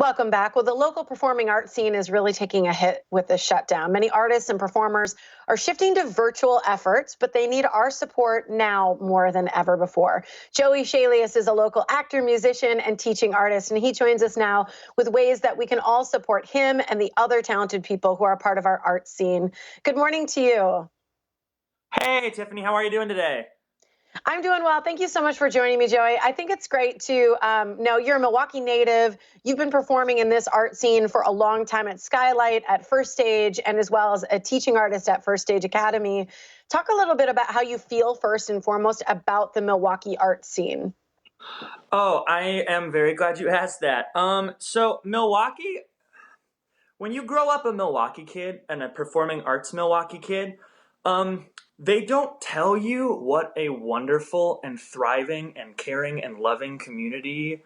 Welcome back. Well, the local performing arts scene is really taking a hit with this shutdown. Many artists and performers are shifting to virtual efforts, but they need our support now more than ever before. Joey Shalius is a local actor, musician, and teaching artist, and he joins us now with ways that we can all support him and the other talented people who are part of our art scene. Good morning to you. Hey, Tiffany, how are you doing today? I'm doing well. Thank you so much for joining me, Joey. I think it's great to know you're a Milwaukee native. You've been performing in this art scene for a long time at Skylight, at First Stage, and as well as a teaching artist at First Stage Academy. Talk a little bit about how you feel first and foremost about the Milwaukee art scene. Oh, I am very glad you asked that. So Milwaukee, when you grow up a Milwaukee kid and a performing arts Milwaukee kid, they don't tell you what a wonderful and thriving and caring and loving community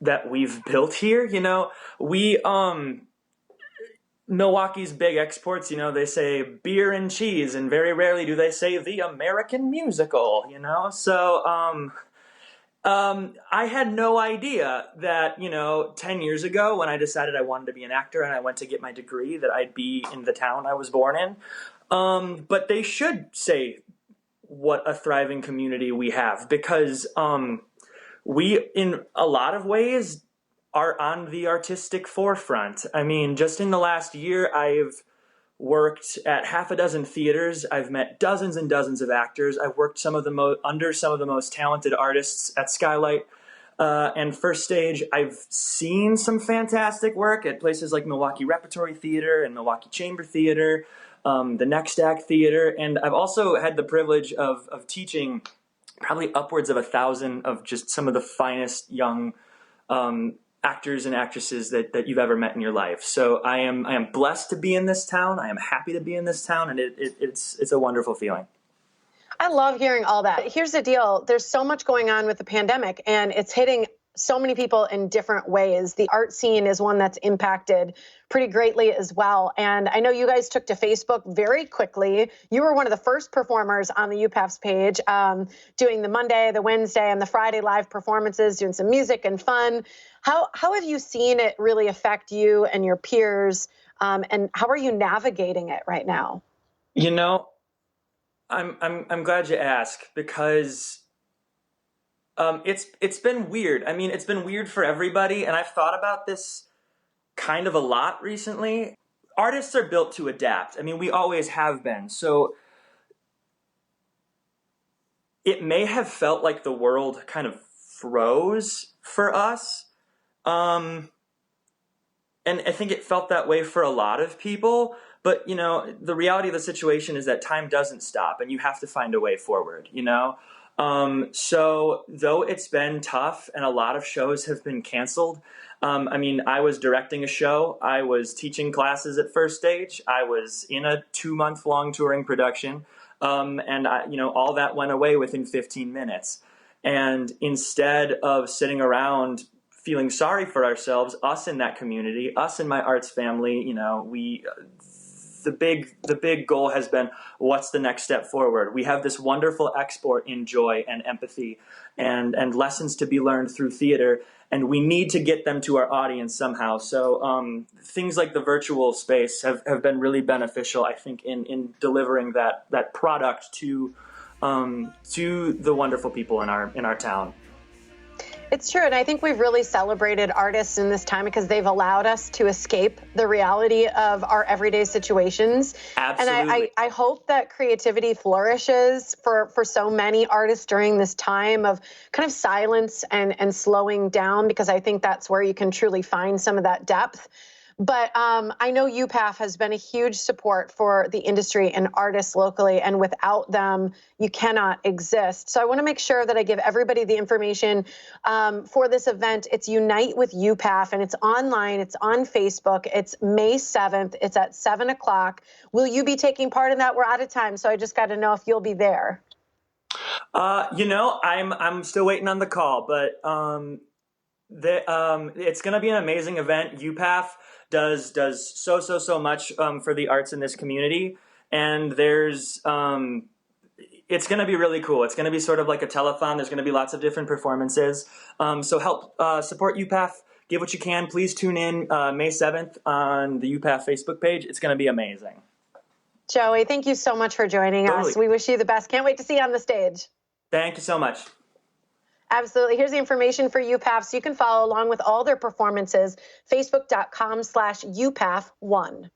that we've built here. Milwaukee's big exports, they say beer and cheese, and very rarely do they say the American musical. I had no idea that, 10 years ago when I decided I wanted to be an actor and I went to get my degree that I'd be in the town I was born in. But they should say what a thriving community we have because we, in a lot of ways, are on the artistic forefront. I mean, just in the last year, I've worked at half a dozen theaters. I've met dozens and dozens of actors. I've worked under some of the most talented artists at Skylight and First Stage. I've seen some fantastic work at places like Milwaukee Repertory Theater and Milwaukee Chamber Theater, the Next Act Theater, and I've also had the privilege of teaching probably upwards of 1,000 of just some of the finest young actors and actresses that you've ever met in your life. So I am blessed to be in this town. I am happy to be in this town, and it's a wonderful feeling. I love hearing all that. Here's the deal. There's so much going on with the pandemic, and it's hitting so many people in different ways. The art scene is one that's impacted pretty greatly as well. And I know you guys took to Facebook very quickly. You were one of the first performers on the UPAF's page, doing the Monday, the Wednesday, and the Friday live performances, doing some music and fun. How have you seen it really affect you and your peers? And how are you navigating it right now? I'm glad you asked because it's been weird. I mean, it's been weird for everybody, and I've thought about this kind of a lot recently. Artists are built to adapt. I mean, we always have been. So it may have felt like the world kind of froze for us. And I think it felt that way for a lot of people. But, the reality of the situation is that time doesn't stop and you have to find a way forward, So though it's been tough and a lot of shows have been canceled, I was directing a show. I was teaching classes at First Stage. I was in a 2-month-long touring production. All that went away within 15 minutes. And instead of sitting around feeling sorry for ourselves, us in that community, us in my arts family, the big goal has been, what's the next step forward? We have this wonderful export in joy and empathy and lessons to be learned through theater, and we need to get them to our audience somehow. So things like the virtual space have been really beneficial, I think, in delivering that product to the wonderful people in our town. It's true, and I think we've really celebrated artists in this time because they've allowed us to escape the reality of our everyday situations. Absolutely. And I hope that creativity flourishes for so many artists during this time of kind of silence and slowing down, because I think that's where you can truly find some of that depth. But I know UPAF has been a huge support for the industry and artists locally, and without them, you cannot exist. So I want to make sure that I give everybody the information for this event. It's Unite with UPAF, and it's online. It's on Facebook. It's May 7th. It's at 7 o'clock. Will you be taking part in that? We're out of time, so I just got to know if you'll be there. I'm still waiting on the call, but it's going to be an amazing event. UPAF does so much for the arts in this community, and it's going to be really cool. It's going to be sort of like a telethon. There's going to be lots of different performances. So help support UPAF. give what you can. Please tune in May 7th on the UPath Facebook page. It's going to be amazing. Joey, thank you so much for joining Totally. us. We wish you the best. Can't wait to see you on the stage. Thank you so much. Absolutely. Here's the information for UPath so you can follow along with all their performances. Facebook.com/UPath1.